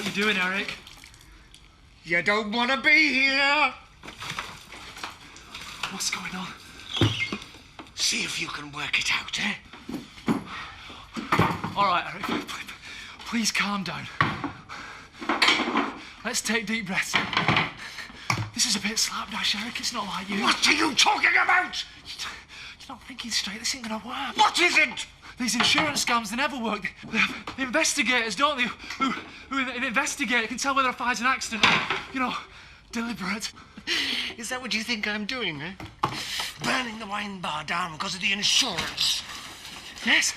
what you're doing, Eric. You don't want to be here. What's going on? See if you can work it out, eh? All right, Eric, please calm down. Let's take deep breaths. This is a bit slapdash, Eric. It's not like you. What are you talking about? You're not thinking straight. This ain't gonna work. What is it? These insurance scams, they never work. They have investigators, don't they, who investigate, can tell whether a fire's an accident or, you know, deliberate. Is that what you think I'm doing, eh? Burning the wine bar down because of the insurance. Yes,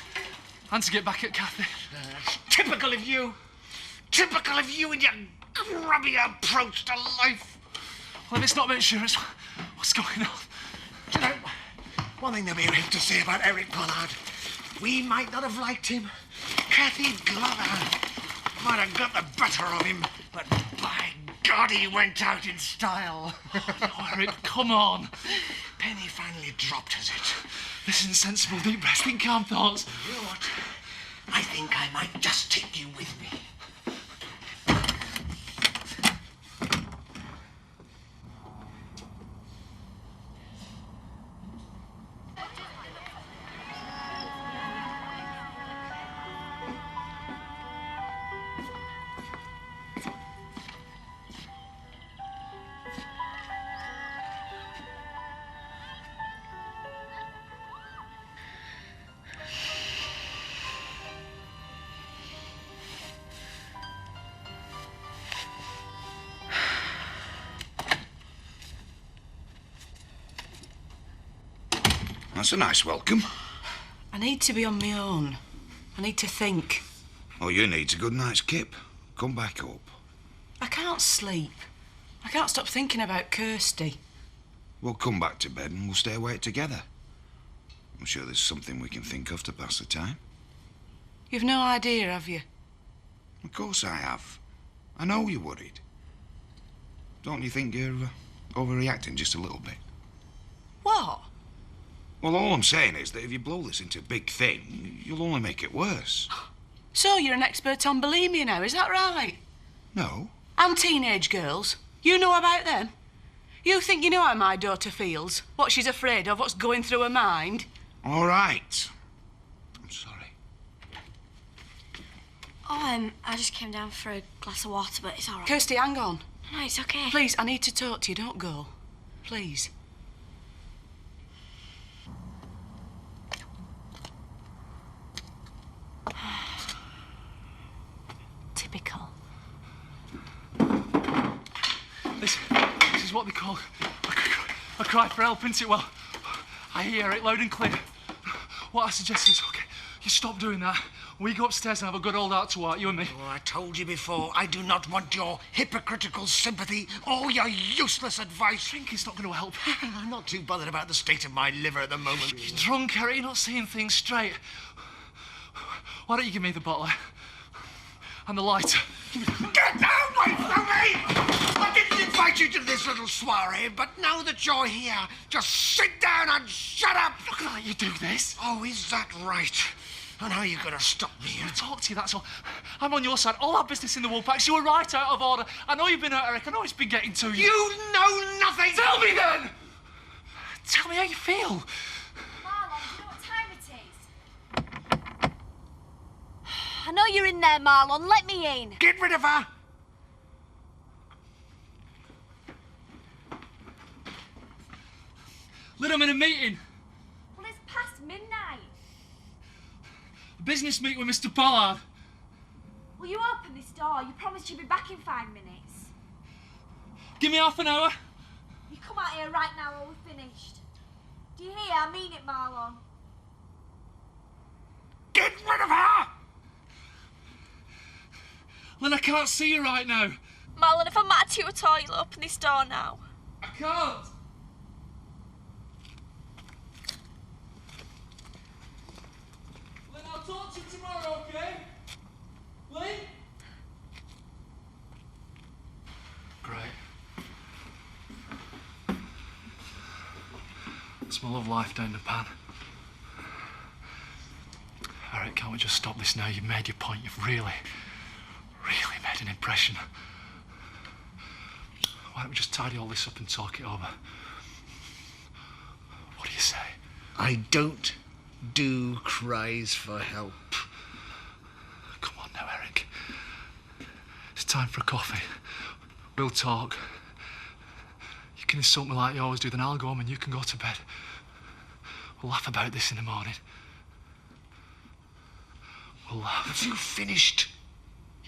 and to get back at Kathy. Typical of you. Typical of you and your grubby approach to life. Well, if it's not about insurance, what's going on? Do you know, one thing they'll be able to say about Eric Pollard, we might not have liked him. Kathy Glover might have got the better of him, but by God, he went out in style. Oh, no, Eric, come on. Penny finally dropped, has it? Listen, sensible, deep breaths, think calm thoughts. You know what? I think I might just take you with me. That's a nice welcome. I need to be on my own. I need to think. All you need's a good night's kip. Come back up. I can't sleep. I can't stop thinking about Kirsty. We'll come back to bed and we'll stay awake together. I'm sure there's something we can think of to pass the time. You've no idea, have you? Of course I have. I know you're worried. Don't you think you're overreacting just a little bit? What? Well, all I'm saying is that if you blow this into a big thing, you'll only make it worse. So you're an expert on bulimia now, is that right? No. And teenage girls. You know about them? You think you know how my daughter feels? What she's afraid of, what's going through her mind? All right. I'm sorry. Oh, I just came down for a glass of water, but it's all right. Kirsty, hang on. No, it's okay. Please, I need to talk to you. Don't go. Please. Typical. This is what they call a cry for help, isn't it? Well, I hear it loud and clear. What I suggest is, OK, you stop doing that. We go upstairs and have a good old heart-to-heart, you and me. Oh, I told you before, I do not want your hypocritical sympathy or your useless advice. I think it's not going to help. I'm not too bothered about the state of my liver at the moment. You're drunk, Eric. You're not seeing things straight. Why don't you give me the bottle and the lighter? Get away from me! I didn't invite you to this little soiree, but now that you're here, just sit down and shut up! I'm not going to let you do this. Oh, is that right? And how are you going to stop me? I talk to you, that's all. I'm on your side. All our business in the Woolpacks. You were right out of order. I know you've been hurt, Eric. I know it's been getting to you. You know nothing! Tell me then! Tell me how you feel. Marlon, do you know what time it is? I know you're in there, Marlon. Let me in. Get rid of her! Lynn, I'm in a meeting. Well, it's past midnight. A business meeting with Mr. Pollard. Will you open this door? You promised you'd be back in 5 minutes. Give me half an hour. You come out here right now or we're finished. Do you hear? I mean it, Marlon. Get rid of her! Lynn, I can't see you right now. Marlon, if I'm mad at you at all, you'll open this door now. I can't. Lynn, I'll talk to you tomorrow, okay? Lynn? Great. It's my love life down the pan. Eric, can't we just stop this now? You've made your point. You've really really made an impression. Why don't we just tidy all this up and talk it over? What do you say? I don't do cries for help. Come on now, Eric. It's time for a coffee. We'll talk. You can insult me like you always do, then I'll go home and you can go to bed. We'll laugh about this in the morning. We'll laugh. Have you finished?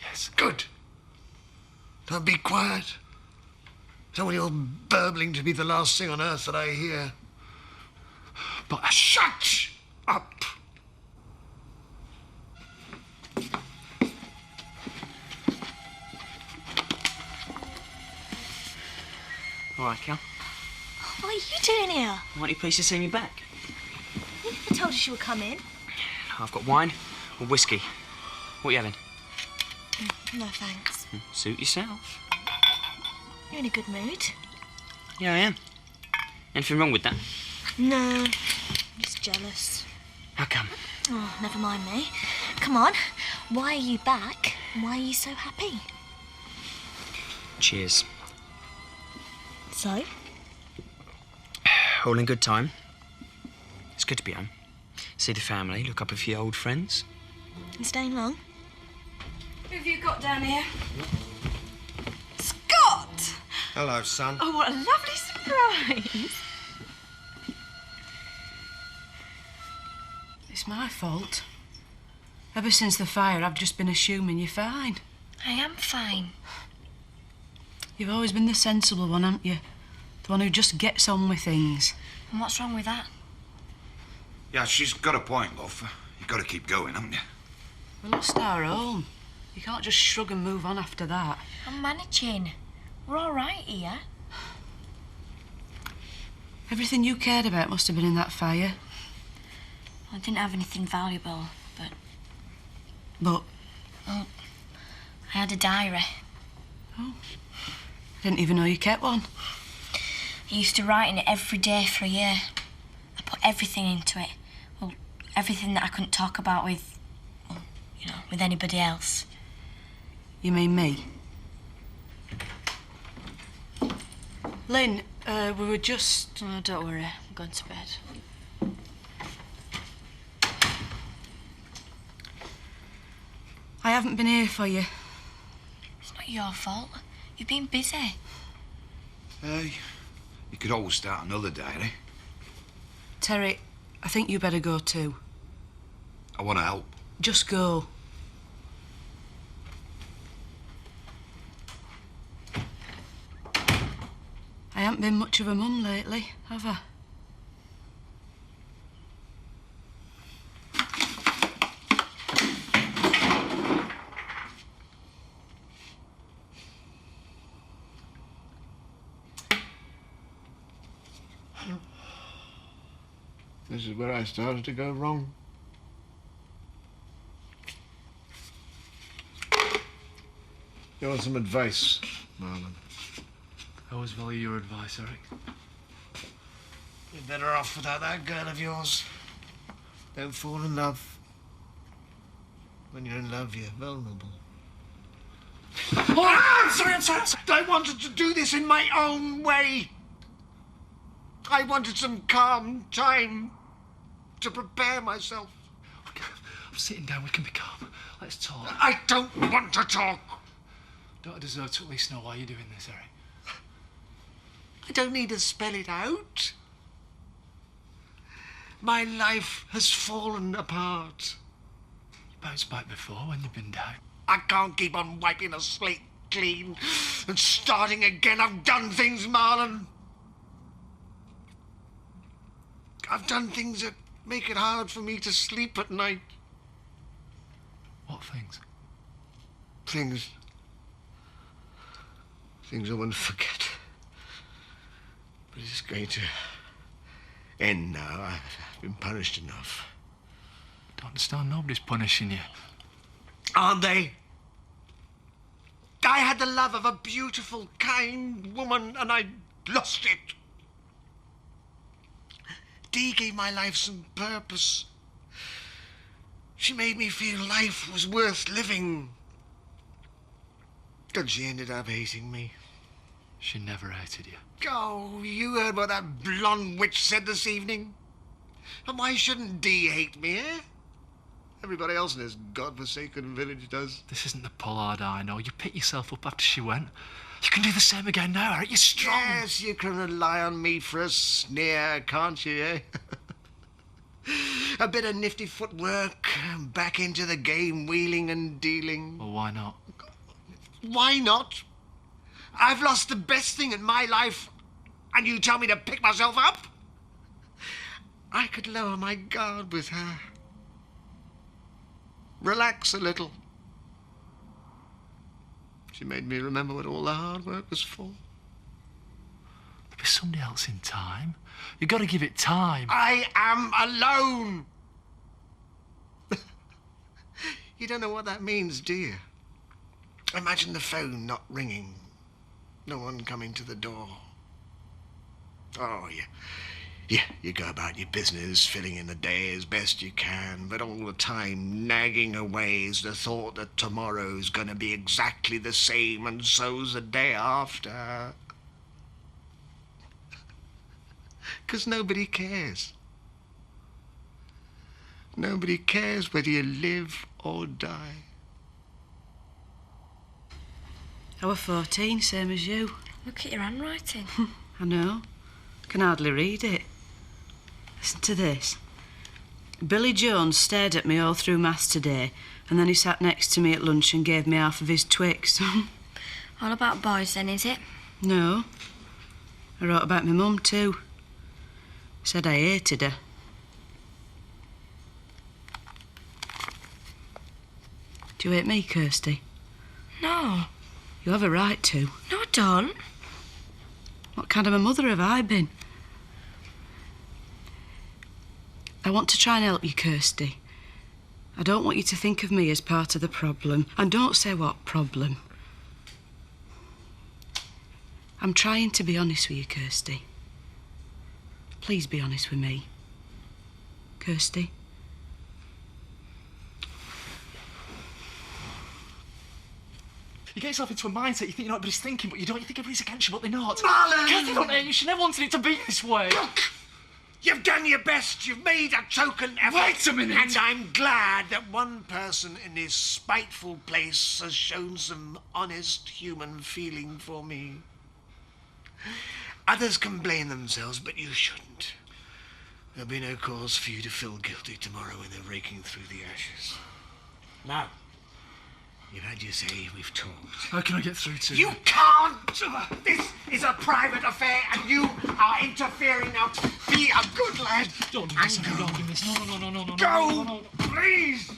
Yes. Good. Now be quiet. Don't want your burbling to be the last thing on earth that I hear. But shut up! All right, Cal. What are you doing here? Aren't you pleased to see me back? You never told us you were coming. I've got wine or whiskey. What are you having? No thanks. Suit yourself. You're in a good mood. Yeah, I am. Anything wrong with that? No, I'm just jealous. How come? Oh, never mind me. Come on. Why are you back? Why are you so happy? Cheers. So? All in good time. It's good to be home. See the family, look up a few old friends. You staying long? Who have you got down here? Scott! Hello, son. Oh, what a lovely surprise. It's my fault. Ever since the fire, I've just been assuming you're fine. I am fine. You've always been the sensible one, haven't you? The one who just gets on with things. And what's wrong with that? Yeah, she's got a point, love. You've got to keep going, haven't you? We lost our home. You can't just shrug and move on after that. I'm managing. We're all right here. Everything you cared about must have been in that fire. I didn't have anything valuable, but... But Well, I had a diary. I didn't even know you kept one. I used to write in it every day for a year. I put everything into it. Well, everything that I couldn't talk about with, well, you know, with anybody else. You mean me? Lynn, we were just... Oh, don't worry, I'm going to bed. I haven't been here for you. It's not your fault. You've been busy. Hey, you could always start another diary. Terry, I think you better go too. I want to help. Just go. I haven't been much of a mum lately, have I? This is where I started to go wrong. You want some advice, Marlon? I always value your advice, Eric. You're better off without that girl of yours. Don't fall in love. When you're in love, you're vulnerable. I'm sorry. I wanted to do this in my own way. I wanted some calm time to prepare myself. Okay, I'm sitting down, we can be calm. Let's talk. I don't want to talk. Don't I deserve to at least know why you're doing this, Eric? I don't need to spell it out. My life has fallen apart. You bounced back before when you've been down. I can't keep on wiping a slate clean and starting again. I've done things, Marlon. I've done things that make it hard for me to sleep at night. What things? Things I won't forget. But it's going to end now. I've been punished enough. I don't understand, nobody's punishing you. Aren't they? I had the love of a beautiful, kind woman, and I lost it. Dee gave my life some purpose. She made me feel life was worth living. And she ended up hating me. She never hated you. Oh, you heard what that blonde witch said this evening? And why shouldn't Dee hate me, eh? Everybody else in this godforsaken village does. This isn't the Pollard I know. You picked yourself up after she went. You can do the same again now, Eric. You're strong. Yes, you can rely on me for a sneer, can't you, eh? A bit of nifty footwork, back into the game, wheeling and dealing. Well, why not? Why not? I've lost the best thing in my life, and you tell me to pick myself up? I could lower my guard with her. Relax a little. She made me remember what all the hard work was for. There'll be somebody else in time. You've got to give it time. I am alone. You don't know what that means, do you? Imagine the phone not ringing. No one coming to the door. Oh, you go about your business, filling in the day as best you can, but all the time nagging away is the thought that tomorrow's going to be exactly the same, and so's the day after. 'Cause nobody cares. Nobody cares whether you live or die. I was 14, same as you. Look at your handwriting. I know. Can hardly read it. Listen to this. Billy Jones stared at me all through maths today, and then he sat next to me at lunch and gave me half of his Twix. All about boys then, is it? No. I wrote about my mum too. Said I hated her. Do you hate me, Kirsty? No. You have a right to. No, I don't. What kind of a mother have I been? I want to try and help you, Kirsty. I don't want you to think of me as part of the problem. And don't say what problem. I'm trying to be honest with you, Kirsty. Please be honest with me. Kirsty? You get yourself into a mindset, you think you know what everybody's thinking, but you don't. You think everybody's against you, but they're not. Marlon! Kathy don't hate you. She never wanted it to be this way. Look! You've done your best. You've made a token effort. Wait a minute! And I'm glad that one person in this spiteful place has shown some honest human feeling for me. Others can blame themselves, but you shouldn't. There'll be no cause for you to feel guilty tomorrow when they're raking through the ashes. Now, you've had your say, we've talked. How can I get through to You can't! This is a private affair, and you are interfering now. Be a good lad. Don't do and this. go. Don't do this. No. Go, please!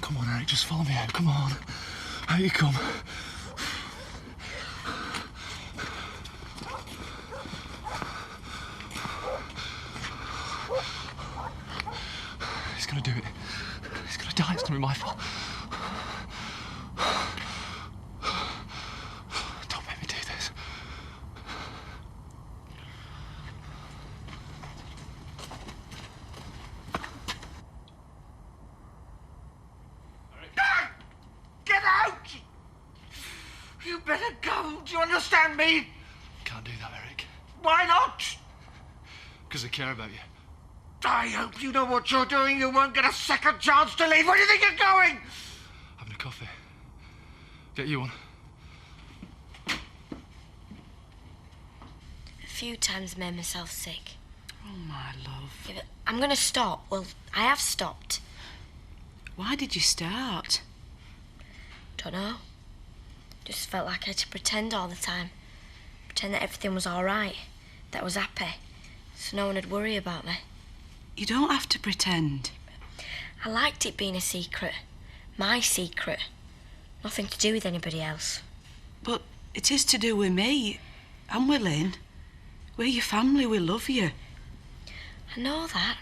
Come on, Eric. Just follow me out. Come on. Out you come. He's gonna do it. He's gonna die. It's gonna be my fault. Don't make me do this. Get out! You better go. Do you understand me? Can't do that, Eric. Why not? Because I care about you. I hope you know what you're doing. You won't get a second chance to leave. Where do you think you're going? Having a coffee. Get you one. A few times I made myself sick. Oh, my love. Yeah, but I'm going to stop. Well, I have stopped. Why did you start? Don't know. Just felt like I had to pretend all the time. Pretend that everything was all right. That I was happy. So no one would worry about me. You don't have to pretend. I liked it being a secret. My secret. Nothing to do with anybody else. But it is to do with me. I'm with Lynn. We're your family, we love you. I know that.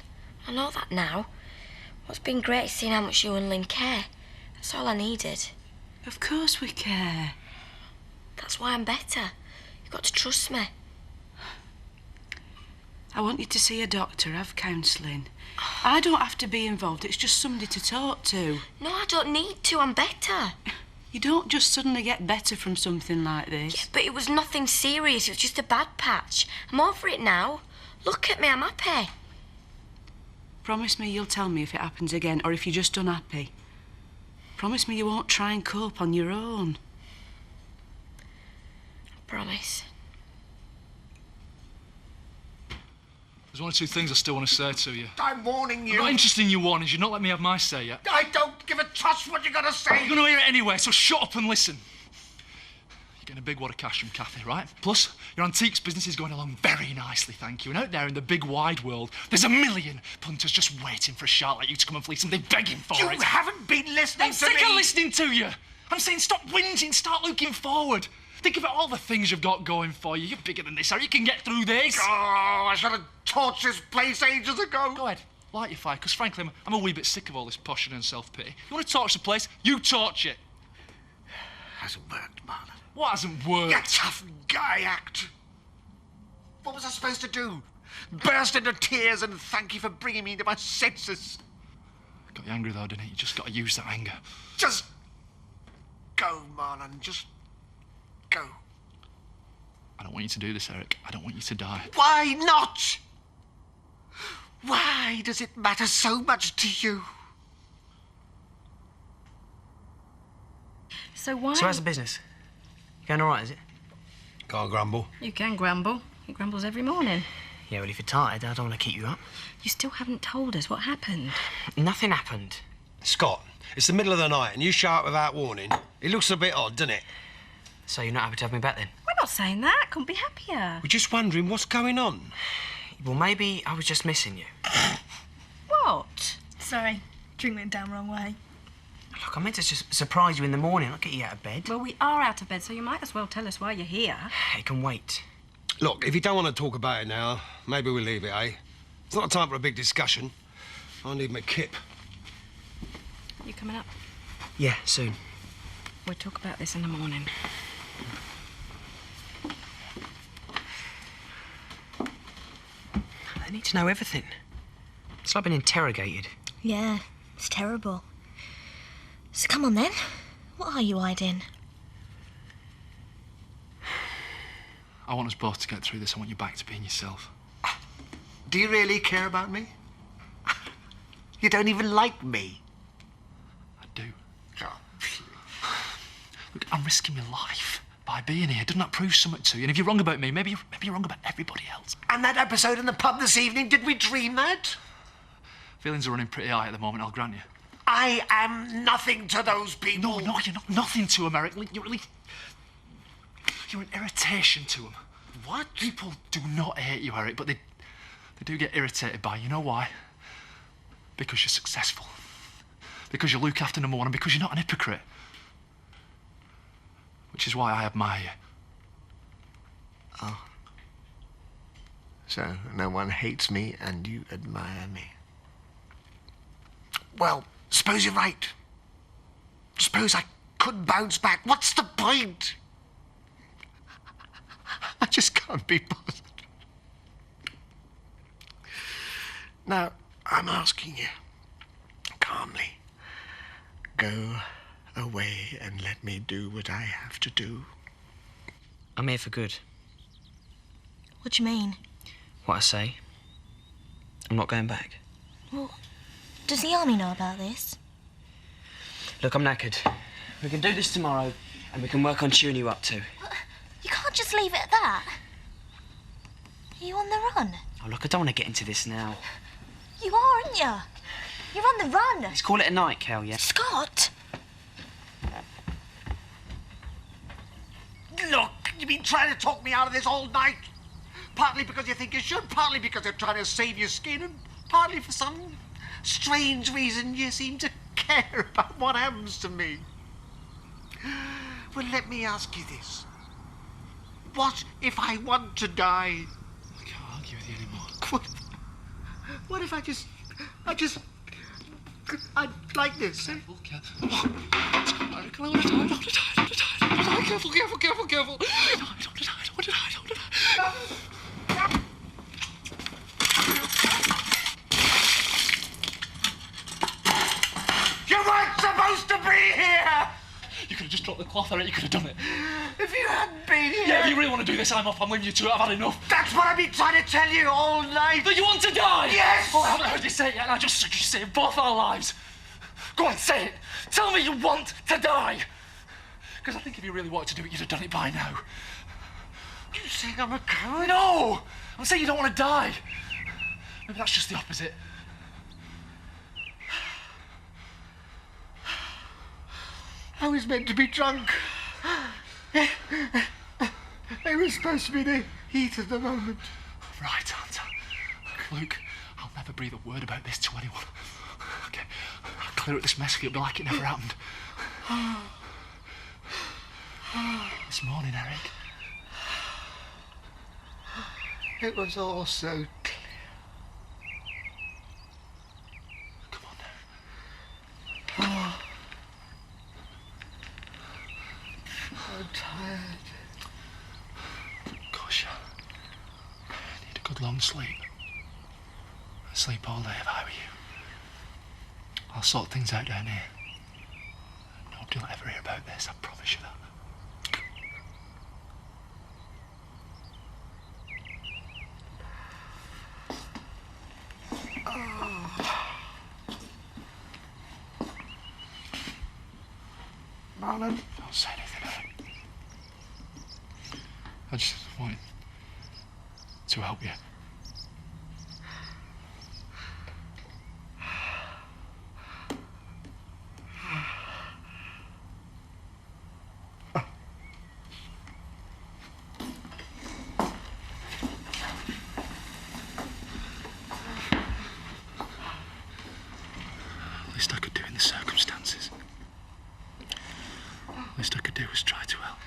I know that now. What's been great is seeing how much you and Lynn care. That's all I needed. Of course we care. That's why I'm better. You've got to trust me. I want you to see a doctor, have counselling. I don't have to be involved, it's just somebody to talk to. No, I don't need to. I'm better. You don't just suddenly get better from something like this. Yeah, but it was nothing serious. It was just a bad patch. I'm over it now. Look at me, I'm happy. Promise me you'll tell me if it happens again or if you're just unhappy. Promise me you won't try and cope on your own. I promise. There's one or two things I still want to say to you. I'm warning you. I'm not interested in your warnings. You've not let me have my say yet. I don't give a toss what you're going to say. You're going to hear it anyway, so shut up and listen. You're getting a big wad of cash from Kathy, right? Plus, your antiques business is going along very nicely, thank you. And out there in the big wide world, there's a million punters just waiting for a shark like you to come and fleece them. They're begging for You it. haven't been listening I'm to sick me. of listening to you. I'm saying stop whinging, start looking forward. Think about all the things you've got going for you. You're bigger than this, Harry. You can get through this. Oh, I should have torched this place ages ago. Go ahead, light your fire, because frankly, I'm a wee bit sick of all this poshing and self-pity. You want to torch the place? You torch it. Hasn't worked, Marlon. What hasn't worked? Your tough guy act. What was I supposed to do? Burst into tears and thank you for bringing me to my senses. Got you angry though, didn't it? You just got to use that anger. Just go, Marlon. Just go. I don't want you to do this, Eric. I don't want you to die. Why not? Why does it matter so much to you? So why... So how's the business? Going all right, is it? Can't grumble. You can grumble. He grumbles every morning. Yeah, well, if you're tired, I don't want to keep you up. You still haven't told us what happened. Nothing happened. Scott, it's the middle of the night and you show up without warning. It looks a bit odd, doesn't it? So you're not happy to have me back then? We're not saying that. Couldn't be happier. We're just wondering what's going on. Well, maybe I was just missing you. What? Sorry, drink went down wrong way. Look, I meant to just surprise you in the morning, not get you out of bed. Well, we are out of bed, so you might as well tell us why you're here. It can wait. Look, if you don't want to talk about it now, maybe we'll leave it, eh? It's not time for a big discussion. I need my kip. You coming up? Yeah, soon. We'll talk about this in the morning. They need to know everything. It's like being interrogated. Yeah, it's terrible. So come on then. What are you hiding? I want us both to get through this. I want you back to being yourself. Do you really care about me? You don't even like me. I do. Oh, Look, I'm risking my life by being here. Doesn't that prove something to you? And if you're wrong about me, maybe you're wrong about everybody else. and that episode in the pub this evening, did we dream that? Feelings are running pretty high at the moment, I'll grant you. I am nothing to those people. No, you're not nothing to them, Eric. You're an irritation to them. What? People do not hate you, Eric, but they do get irritated by you. You know why? Because you're successful. Because you look after number one and because you're not an hypocrite. Which is why I admire you. Oh. So no one hates me and you admire me. Well, suppose you're right. Suppose I could bounce back. What's the point? I just can't be bothered. Now, I'm asking you, calmly, go away and let me do what I have to do. I'm here for good. What do you mean? What I say. I'm not going back. Well, does the army know about this? Look, I'm knackered. We can do this tomorrow, and we can work on cheering you up too. You can't just leave it at that. Are you on the run? Oh, look, I don't want to get into this now. You are, aren't you? You're on the run. Let's call it a night, Cal, yeah? Scott! Look, you've been trying to talk me out of this all night. Partly because you think you should, partly because you're trying to save your skin, and Partly for some strange reason you seem to care about what happens to me. Well, let me ask you this. What if I want to die? I can't argue with you anymore. What if I like this? Careful, careful. I reckon I want to die, I want to die, I want to die, I want to die. Careful, careful, careful, careful. I don't want to die, I don't want to die, I don't want to die. You weren't supposed to be here! You could have just dropped the cloth on it, you could have done it. If you hadn't been here... Yeah, if you really want to do this, I'm off. I'm leaving you to it. I've had enough. That's what I've been trying to tell you all night. That you want to die? Yes! Oh, I haven't heard you say it yet, and I just you say it both our lives. Go on, say it. Tell me you want to die. Because I think if you really wanted to do it, you'd have done it by now. You saying I'm a coward? No! I'm saying you don't want to die. Maybe that's just the opposite. I was meant to be drunk. It was supposed to be the heat of the moment. Right, Hunter. Luke, I'll never breathe a word about this to anyone. Okay, I'll clear up this mess for you. It'll be like it never happened. This morning, Eric. It was all so clear. Come on now. I'm tired. Gosh, I need a good long sleep. I'd sleep all day if I were you. I'll sort things out down here. Nobody will ever hear about this, I promise you that. Marlon. Don't say anything, Eric. I just wanted to help you. Least I could do in the circumstances. Least I could do was try to help.